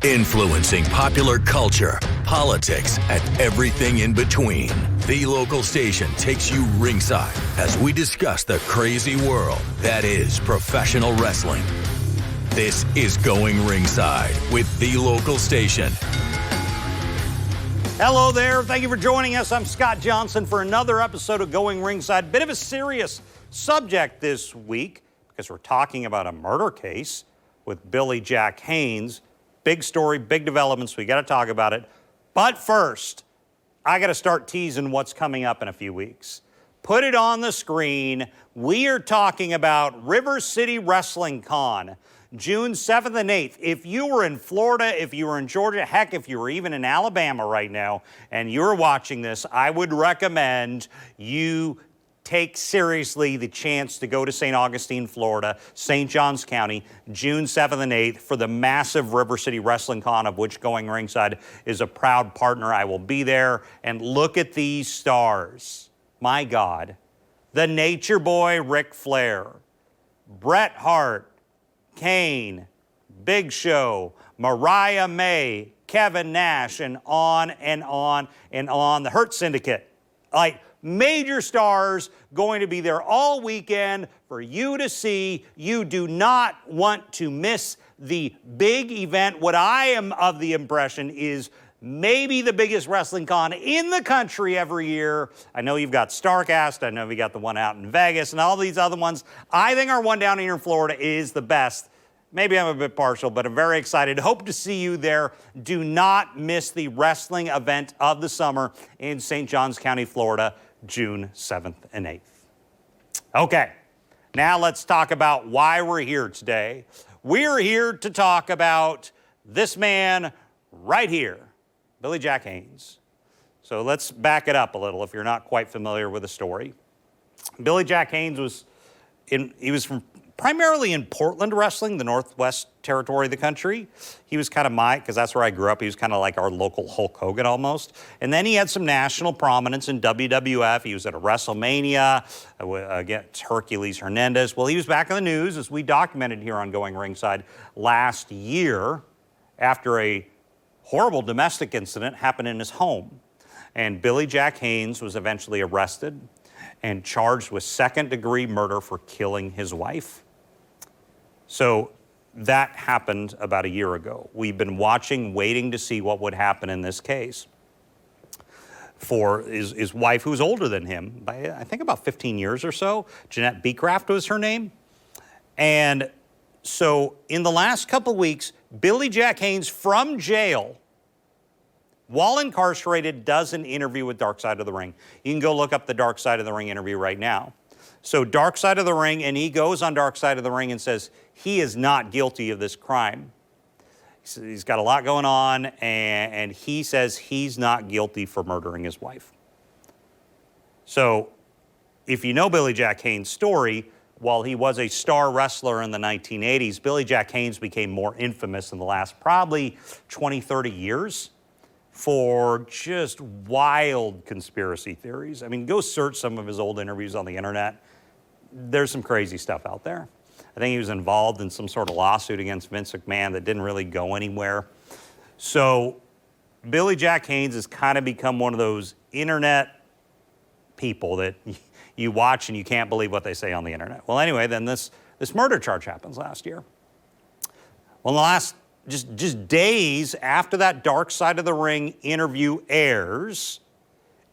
Influencing popular culture, politics, and everything in between. The local station takes you ringside as we discuss the crazy world that is professional wrestling. This is Going Ringside with the local station. Hello there. Thank you for joining us. I'm Scott Johnson for another episode of Going Ringside. Bit of a serious subject this week because we're talking about a murder case with Billy Jack Haynes. Big story, big developments. We got to talk about it. But first, I got to start teasing what's coming up in a few weeks. Put it on the screen. We are talking about River City Wrestling Con, June 7th and 8th. If you were in Florida, if you were in Georgia, heck, if you were even in Alabama right now and you're watching this, I would recommend you take seriously the chance to go to St. Augustine, Florida, St. Johns County, June 7th and 8th for the massive River City Wrestling Con, of which Going Ringside is a proud partner. I will be there. And look at these stars. My God. The Nature Boy, Ric Flair, Bret Hart, Kane, Big Show, Mariah May, Kevin Nash, and on and on and on. The Hurt Syndicate. Like, major stars going to be there all weekend for you to see. You do not want to miss the big event. What I am of the impression is maybe the biggest wrestling con in the country every year. I know you've got StarCast. I know we got the one out in Vegas and all these other ones. I think our one down here in Florida is the best. Maybe I'm a bit partial, but I'm very excited. Hope to see you there. Do not miss the wrestling event of the summer in St. Johns County, Florida, June 7th and 8th. Okay, now let's talk about why we're here today. We're here to talk about this man right here, Billy Jack Haynes. So let's back it up a little if you're not quite familiar with the story. Billy Jack Haynes was primarily in Portland wrestling, the Northwest territory of the country. He was kind of because that's where I grew up. He was kind of like our local Hulk Hogan almost. And then he had some national prominence in WWF. He was at a WrestleMania against Hercules Hernandez. Well, he was back in the news, as we documented here on Going Ringside last year, after a horrible domestic incident happened in his home. And Billy Jack Haynes was eventually arrested and charged with second-degree murder for killing his wife. So that happened about a year ago. We've been watching, waiting to see what would happen in this case for his wife, who's older than him by, I think, about 15 years or so. Jeanette Beecraft was her name. And so in the last couple weeks, Billy Jack Haynes from jail, while incarcerated, does an interview with Dark Side of the Ring. You can go look up the Dark Side of the Ring interview right now. So Dark Side of the Ring, and he goes on Dark Side of the Ring and says he is not guilty of this crime. He's got a lot going on, and he says he's not guilty for murdering his wife. So if you know Billy Jack Haynes' story, while he was a star wrestler in the 1980s, Billy Jack Haynes became more infamous in the last probably 20, 30 years for just wild conspiracy theories. I mean, go search some of his old interviews on the internet. There's some crazy stuff out there. I think he was involved in some sort of lawsuit against Vince McMahon that didn't really go anywhere. So Billy Jack Haynes has kind of become one of those internet people that you watch and you can't believe what they say on the internet. Well, anyway, then this murder charge happens last year. Well, in the last just days after that Dark Side of the Ring interview airs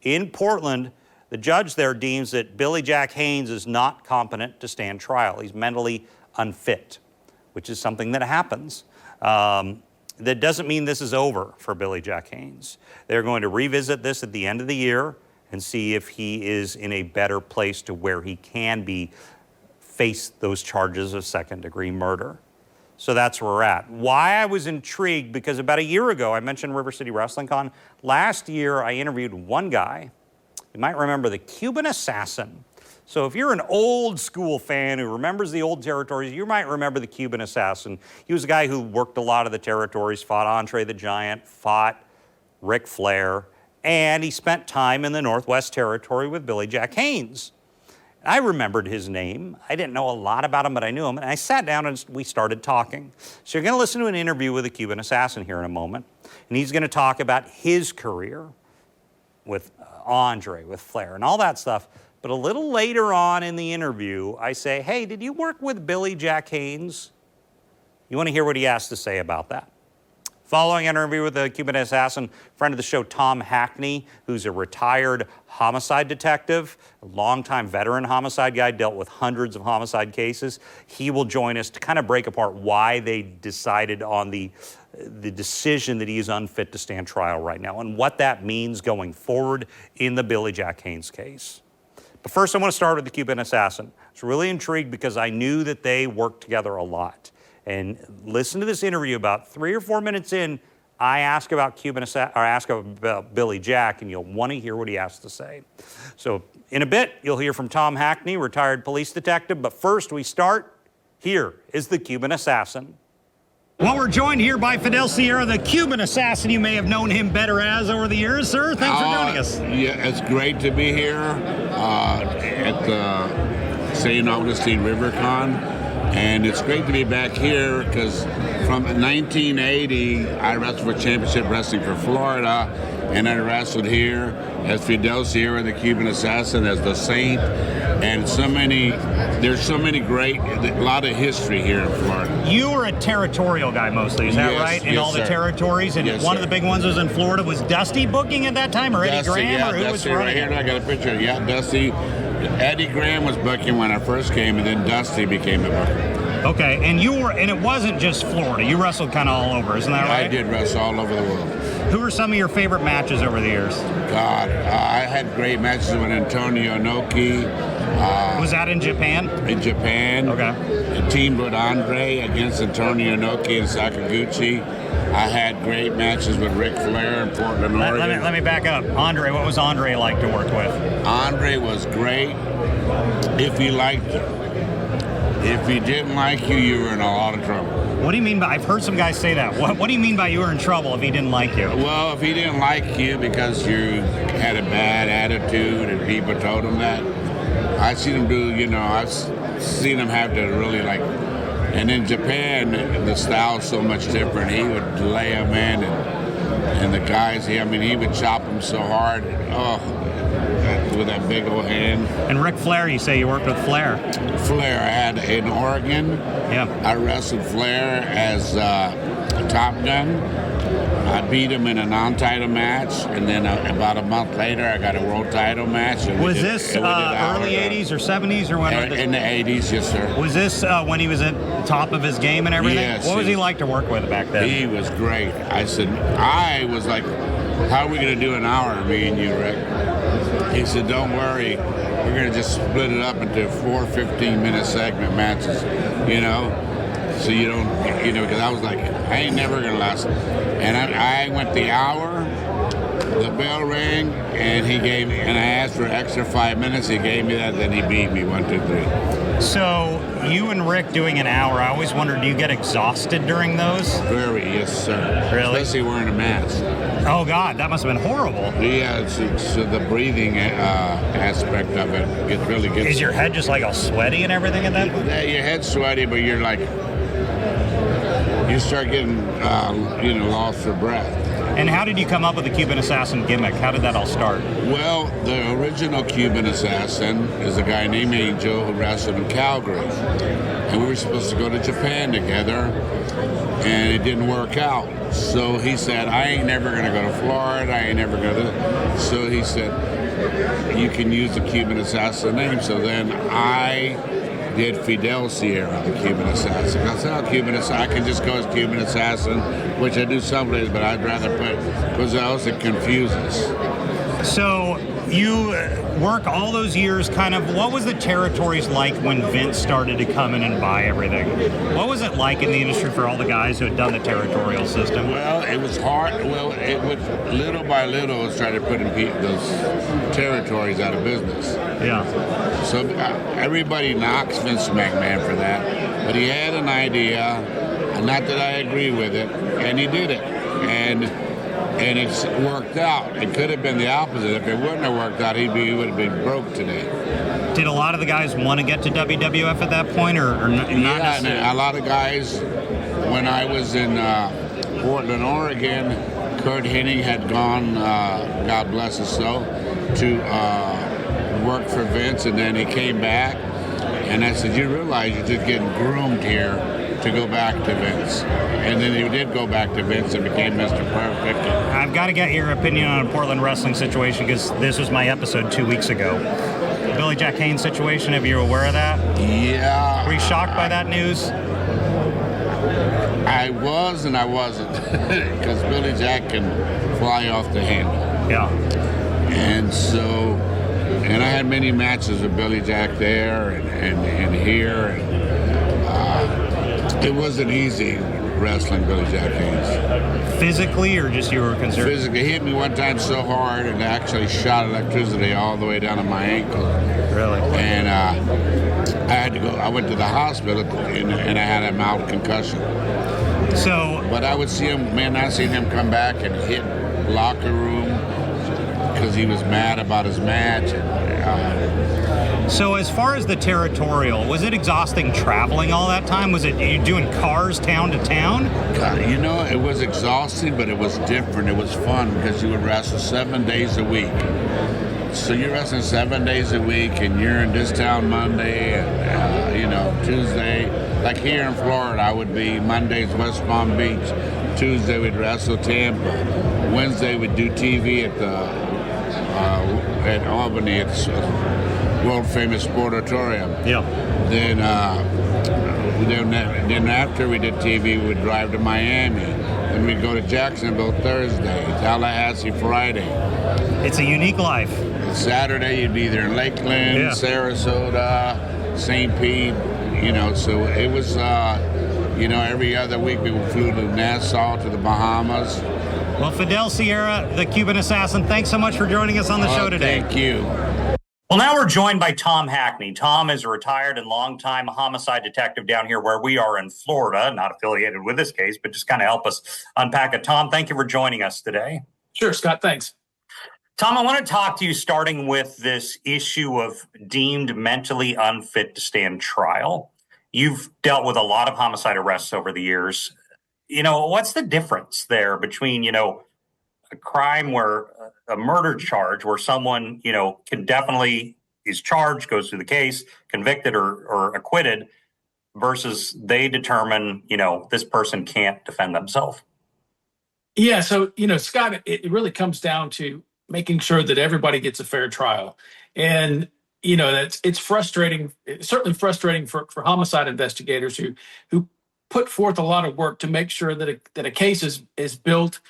in Portland, the judge there deems that Billy Jack Haynes is not competent to stand trial. He's mentally unfit, which is something that happens. That doesn't mean this is over for Billy Jack Haynes. They're going to revisit this at the end of the year and see if he is in a better place to where he can face those charges of second-degree murder. So that's where we're at. Why I was intrigued, because about a year ago, I mentioned River City Wrestling Con. Last year, I interviewed one guy. You might remember the Cuban Assassin. So if you're an old school fan who remembers the old territories, you might remember the Cuban Assassin. He was a guy who worked a lot of the territories, fought Andre the Giant, fought Ric Flair, and he spent time in the Northwest Territory with Billy Jack Haynes. I remembered his name. I didn't know a lot about him, but I knew him. And I sat down and we started talking. So you're going to listen to an interview with the Cuban Assassin here in a moment. And he's going to talk about his career with Andre, with Flair, and all that stuff. But a little later on in the interview, I say, hey, did you work with Billy Jack Haynes? You want to hear what he has to say about that? Following an interview with the Cuban Assassin, friend of the show, Tom Hackney, who's a retired homicide detective, a longtime veteran homicide guy, dealt with hundreds of homicide cases. He will join us to kind of break apart why they decided on the decision that he is unfit to stand trial right now and what that means going forward in the Billy Jack Haynes case. But first, I want to start with the Cuban Assassin. I was really intrigued because I knew that they worked together a lot. And listen to this interview. About 3 or 4 minutes in, I ask about about Billy Jack, and you'll want to hear what he has to say. So in a bit, you'll hear from Tom Hackney, retired police detective. But first, we start. Here is the Cuban Assassin. Well, we're joined here by Fidel Sierra, the Cuban Assassin. You may have known him better as over the years, sir. Thanks for joining us. Yeah, it's great to be here at the St. Augustine RiverCon. And it's great to be back here because from 1980, I wrestled for Championship Wrestling for Florida, and I wrestled here as Fidel Sierra, the Cuban Assassin, as the Saint, and there's so many great, a lot of history here in Florida. You were a territorial guy mostly, is that right? In all the territories, and one of the big ones was in Florida. Was Dusty booking at that time, or Eddie Graham, or who was running? Right here, I got a picture. Yeah, Dusty. Eddie Graham was booking when I first came, and then Dusty became a booker. Okay, and it wasn't just Florida. You wrestled kind of all over, isn't that right? I did wrestle all over the world. Who were some of your favorite matches over the years? God, I had great matches with Antonio Inoki. Was that in Japan? In Japan. Okay. I teamed with Andre against Antonio Inoki and Sakaguchi. I had great matches with Ric Flair in Portland, Oregon. Let me back up. Andre, what was Andre like to work with? Andre was great if he liked you. If he didn't like you, you were in a lot of trouble. What do you mean by, I've heard some guys say that. What do you mean by you were in trouble if he didn't like you? Well, if he didn't like you because you had a bad attitude and people told him that, I've seen him do, I've seen him have to really and in Japan, the style's so much different. He would lay him in, and the guys, he would chop him so hard, with that big old hand. And Ric Flair, you say you worked with Flair? Flair, I had in Oregon. Yeah. I wrestled Flair as Top Gun. I beat him in a non-title match, and then about a month later, I got a world title match. Was this early 80s or 70s or when? In the 80s, yes, sir. Was this when he was at top of his game and everything? Yes. What was he like to work with back then? He was great. I was like, how are we going to do an hour, me and you, Rick? He said, don't worry. We're going to just split it up into 4 15-minute segment matches, So you don't, because I was like, I ain't never going to last. And I went the hour, the bell rang, and I asked for an extra 5 minutes. He gave me that, then he beat me 1, 2, 3. So you and Rick doing an hour, I always wondered, do you get exhausted during those? Very, yes, sir. Really? Especially wearing a mask. Oh, God, that must have been horrible. Yeah, it's the breathing aspect of it. It really gets... Is your head just all sweaty and everything at that point? Yeah, your head's sweaty, but you're you start getting, lost for breath. And how did you come up with the Cuban Assassin gimmick? How did that all start? Well, the original Cuban Assassin is a guy named Angel who wrestled in Calgary. And we were supposed to go to Japan together, and it didn't work out. So he said, I ain't never going to go to Florida. I ain't never going to... So he said, you can use the Cuban Assassin name. So then I did Fidel Sierra, the Cuban Assassin. I said, Cuban Assassin, I can just go as Cuban Assassin, which I do some days, but I'd rather put, because else it confuses. So you work all those years, what was the territories like when Vince started to come in and buy everything? What was it like in the industry for all the guys who had done the territorial system? Well, it was hard. Well, it was little by little started putting those territories out of business. Yeah. So everybody knocks Vince McMahon for that, but he had an idea, not that I agree with it, and he did it. And it's worked out. It could have been the opposite. If it wouldn't have worked out, he would have been broke today. Did a lot of the guys want to get to WWF at that point, or not necessarily? And a lot of guys, when I was in Portland, Oregon, Kurt Hennig had gone, God bless his soul, to work for Vince, and then he came back, and I said, you realize you're just getting groomed here to go back to Vince. And then he did go back to Vince and became Mr. Perfect. I've got to get your opinion on a Portland wrestling situation, because this was my episode 2 weeks ago. The Billy Jack Haynes situation, are you aware of that? Yeah. Were you shocked by that news? I was and I wasn't, because Billy Jack can fly off the handle. Yeah. And so, and I had many matches with Billy Jack there and here. And, it wasn't easy wrestling Billy Jack Haynes. Physically, or just you were concerned? Physically. He hit me one time so hard and actually shot electricity all the way down to my ankle. Really? And I had to go. I went to the hospital and I had a mild concussion. So, but I would see him, man. I seen him come back and hit locker room because he was mad about his match. So as far as the territorial, was it exhausting traveling all that time? Was it you doing cars town to town? God, you know, it was exhausting, but it was different. It was fun because you would wrestle 7 days a week. So you're wrestling 7 days a week, and you're in this town Monday, and Tuesday. Like here in Florida, I would be Mondays West Palm Beach. Tuesday we'd wrestle Tampa. Wednesday we'd do TV at Albany at the world famous Sportatorium. Yeah. Then after we did TV, we'd drive to Miami. Then we'd go to Jacksonville Thursday, Tallahassee Friday. It's a unique life. Saturday you'd be there in Lakeland, Sarasota, St. Pete, so it was, every other week we flew to Nassau, to the Bahamas. Well, Fidel Sierra, the Cuban Assassin, thanks so much for joining us on the show today. Thank you. Well, now we're joined by Tom Hackney. Tom is a retired and longtime homicide detective down here where we are in Florida, not affiliated with this case, but just kind of help us unpack it. Tom, thank you for joining us today. Sure, Scott, thanks. Tom, I want to talk to you starting with this issue of deemed mentally unfit to stand trial. You've dealt with a lot of homicide arrests over the years. What's the difference there between, a crime where a murder charge where someone, can definitely is charged, goes through the case, convicted or acquitted, versus they determine, this person can't defend themselves? Yeah. So, Scott, it really comes down to making sure that everybody gets a fair trial. And, it's frustrating. It's certainly frustrating for homicide investigators who put forth a lot of work to make sure that a case is built.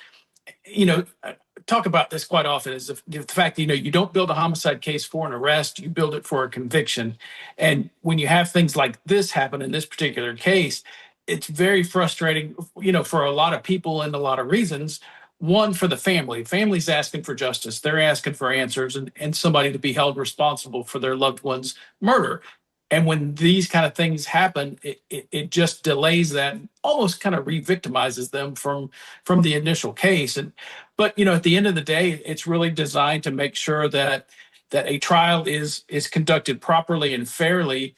Talk about this quite often is the fact that, you don't build a homicide case for an arrest, you build it for a conviction. And when you have things like this happen in this particular case, it's very frustrating, for a lot of people and a lot of reasons. One, for the family. Family's asking for justice. They're asking for answers and somebody to be held responsible for their loved one's murder. And when these kind of things happen, it just delays that, almost kind of re-victimizes them from the initial case. But at the end of the day, it's really designed to make sure that a trial is conducted properly and fairly,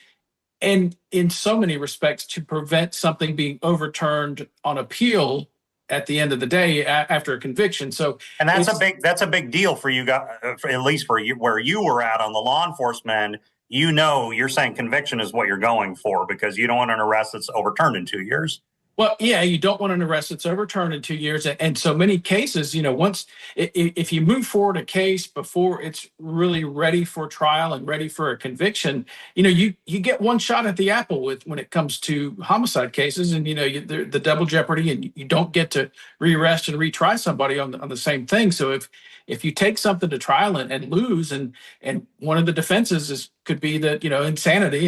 and in so many respects to prevent something being overturned on appeal at the end of the day after a conviction. So, and that's a big deal for you guys, at least for you where you were at on the law enforcement. You're saying conviction is what you're going for because you don't want an arrest that's overturned in 2 years. Well, yeah, you don't want an arrest that's overturned in 2 years. And so many cases, once if you move forward a case before it's really ready for trial and ready for a conviction, you get one shot at the apple when it comes to homicide cases, and the double jeopardy, and you don't get to rearrest and retry somebody on the same thing. So if you take something to trial and lose, and one of the defenses could be that insanity,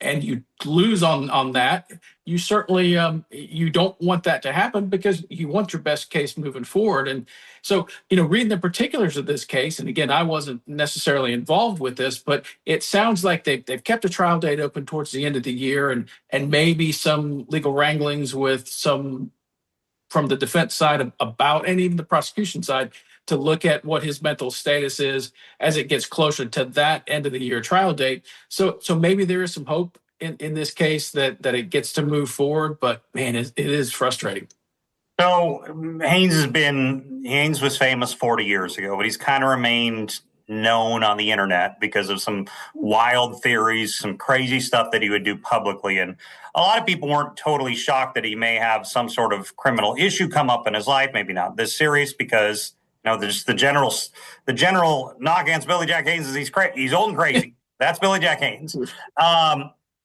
and you lose on that, you certainly you don't want that to happen because you want your best case moving forward. And so, reading the particulars of this case, and again, I wasn't necessarily involved with this, but it sounds like they've kept a trial date open towards the end of the year, and maybe some legal wranglings with some from the defense side about, and even the prosecution side, to look at what his mental status is as it gets closer to that end of the year trial date. So maybe there is some hope in this case that it gets to move forward, but man, it is frustrating. So Haynes was famous 40 years ago, but he's kind of remained known on the internet because of some wild theories, some crazy stuff that he would do publicly. And a lot of people weren't totally shocked that he may have some sort of criminal issue come up in his life, maybe not this serious, because there's the general knock against Billy Jack Haynes is he's old and crazy. That's Billy Jack Haynes.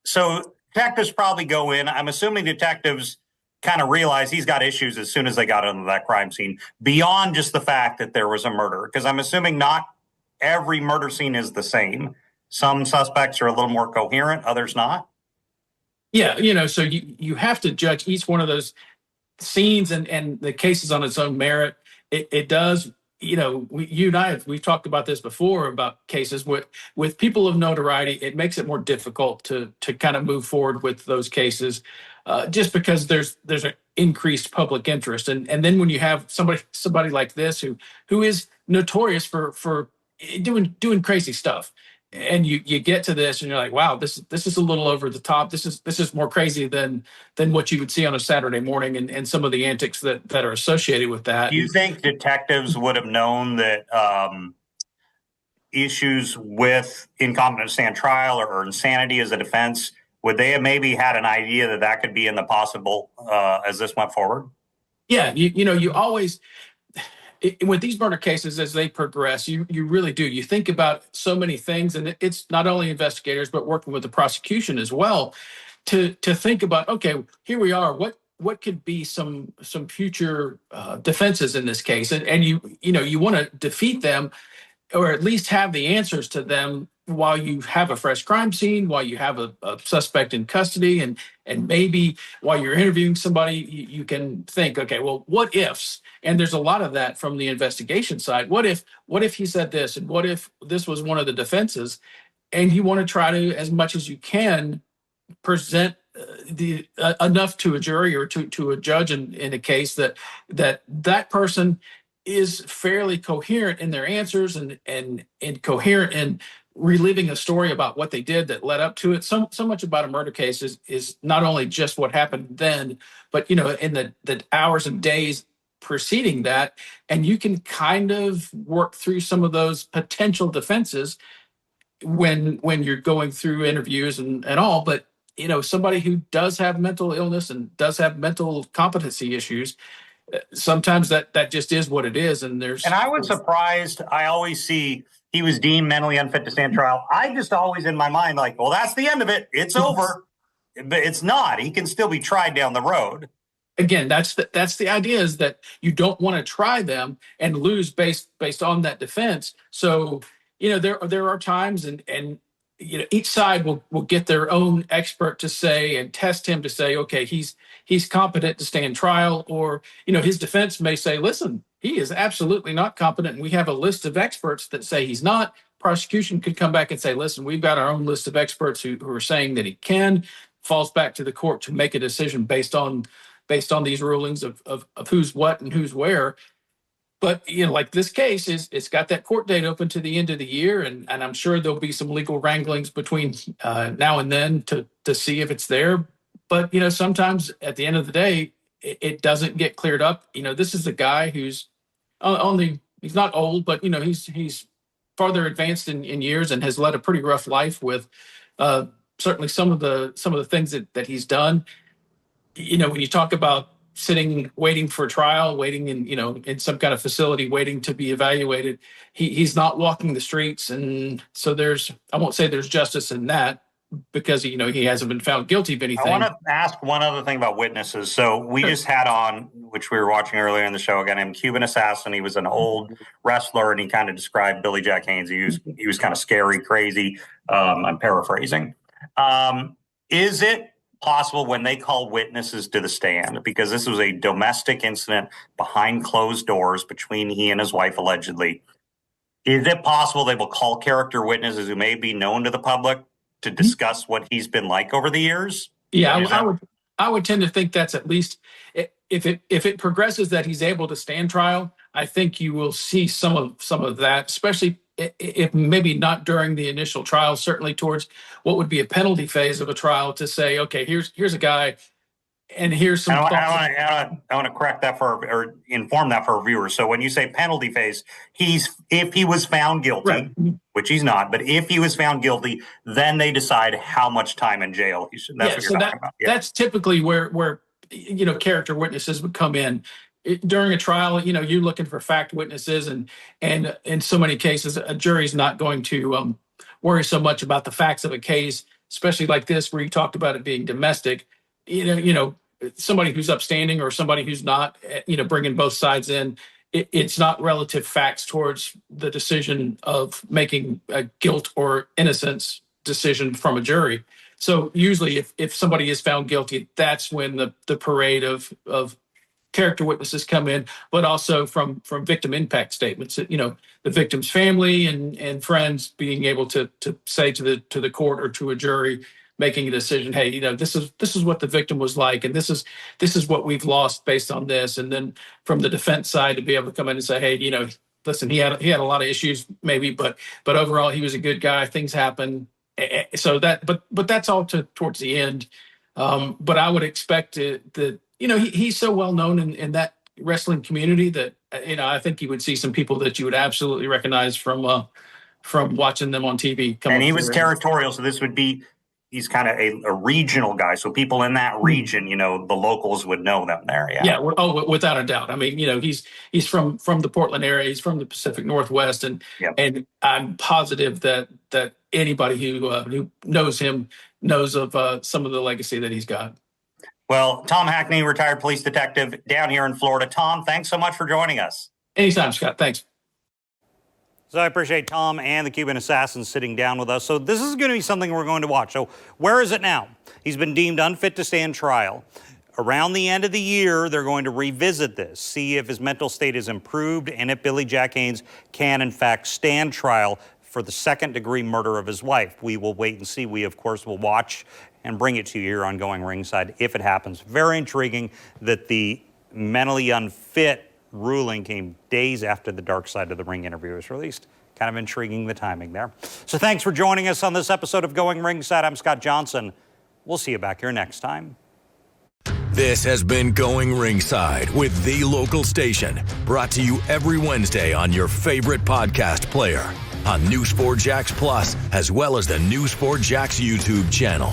So detectives probably go in. I'm assuming detectives kind of realize he's got issues as soon as they got into that crime scene, beyond just the fact that there was a murder. Because I'm assuming not every murder scene is the same. Some suspects are a little more coherent, others not. Yeah, so you have to judge each one of those scenes and the cases on its own merit. It does, you and I, we've talked about this before about cases with people of notoriety. It makes it more difficult to kind of move forward with those cases, just because there's an increased public interest. And then when you have somebody like this who is notorious for doing crazy stuff, and you get to this and you're like, wow, this is a little over the top. This is more crazy than what you would see on a Saturday morning, and some of the antics that are associated with that. Do you think detectives would have known that issues with incompetent to stand trial or insanity as a defense, would they have maybe had an idea that could be in the possible as this went forward? Yeah, you always, with these murder cases, as they progress, you really do. You think about so many things, and it's not only investigators, but working with the prosecution as well, to think about, okay, here we are. What could be some future defenses in this case, and you want to defeat them, or at least have the answers to them while you have a fresh crime scene, while you have a suspect in custody, and maybe while you're interviewing somebody, you can think, okay, well, what ifs? And there's a lot of that from the investigation side. What if he said this, and what if this was one of the defenses? And you want to try to, as much as you can, present enough to a jury or to a judge in a case that person is fairly coherent in their answers and coherent in reliving a story about what they did that led up to it. So much about a murder case is not only just what happened then, but in the hours and days preceding that, and you can kind of work through some of those potential defenses when you're going through interviews and all. But somebody who does have mental illness and does have mental competency issues, sometimes that just is what it is. And I was surprised. I always see he was deemed mentally unfit to stand trial. I just always in my mind like, well, that's the end of it. It's over. But it's not. He can still be tried down the road. Again, that's the idea, is that you don't want to try them and lose based on that defense. So there are times and each side will get their own expert to say and test him to say, okay, he's competent to stand trial, or his defense may say, listen, he is absolutely not competent, and we have a list of experts that say he's not. Prosecution could come back and say, listen, we've got our own list of experts who are saying that he can. Falls back to the court to make a decision based on these rulings of who's what and who's where. But like this case it's got that court date open to the end of the year, and I'm sure there'll be some legal wranglings between now and then to see if it's there. But sometimes at the end of the day, it doesn't get cleared up. This is a guy who's he's not old, but he's farther advanced in years and has led a pretty rough life with certainly some of the things that he's done. When you talk about sitting, waiting for trial, waiting in some kind of facility, waiting to be evaluated, he's not walking the streets. And so I won't say there's justice in that, because he hasn't been found guilty of anything. I want to ask one other thing about witnesses. So we just had on, which we were watching earlier in the show, a guy named Cuban Assassin. He was an old wrestler, and he kind of described Billy Jack Haynes. He was kind of scary, crazy. I'm paraphrasing. Is it possible when they call witnesses to the stand, because this was a domestic incident behind closed doors between he and his wife, allegedly, is it possible they will call character witnesses who may be known to the public to discuss what he's been like over the years? Yeah, I would tend to think that's at least, if it progresses that he's able to stand trial, I think you will see some of that, especially if maybe not during the initial trial, certainly towards what would be a penalty phase of a trial, to say, okay, here's a guy, and here's some thoughts. I want to correct that or inform that for our viewers. So when you say penalty phase, if he was found guilty, right, which he's not, but if he was found guilty, then they decide how much time in jail he should. That's what you're talking about. Yeah. That's typically where character witnesses would come in. During a trial, you're looking for fact witnesses, and in so many cases, a jury's not going to worry so much about the facts of a case, especially like this, where you talked about it being domestic. Somebody who's upstanding or somebody who's not, bringing both sides in. It's not relative facts towards the decision of making a guilt or innocence decision from a jury. So usually, if somebody is found guilty, that's when the parade of character witnesses come in, but also from victim impact statements. The victim's family and friends being able to say to the court or to a jury, making a decision, hey, this is what the victim was like, and this is what we've lost based on this. And then from the defense side, to be able to come in and say, hey, listen, he had a lot of issues maybe, but overall he was a good guy. Things happen. So but that's all towards the end. But I would expect that he's so well known in that wrestling community that I think you would see some people that you would absolutely recognize from watching them on TV. And he was territorial, so this would be. He's kind of a regional guy, so people in that region, the locals would know them there. Yeah. Yeah. Oh, without a doubt. I mean, he's from the Portland area. He's from the Pacific Northwest, and I'm positive that anybody who knows him knows of some of the legacy that he's got. Well, Tom Hackney, retired police detective down here in Florida. Tom, thanks so much for joining us. Anytime, Scott. Thanks. So I appreciate Tom and the Cuban Assassin sitting down with us. So this is going to be something we're going to watch. So where is it now? He's been deemed unfit to stand trial. Around the end of the year, they're going to revisit this, see if his mental state is improved and if Billy Jack Haynes can, in fact, stand trial for the second-degree murder of his wife. We will wait and see. We, of course, will watch and bring it to you here on Going Ringside if it happens. Very intriguing that the mentally unfit ruling came days after the Dark Side of the Ring interview was released. Kind of intriguing, the timing there. So thanks for joining us on this episode of Going Ringside. I'm Scott Johnson. We'll see you back here next time. This has been Going Ringside with The Local Station, brought to you every Wednesday on your favorite podcast player, on News 4 Jax Plus, as well as the News 4 Jax YouTube channel.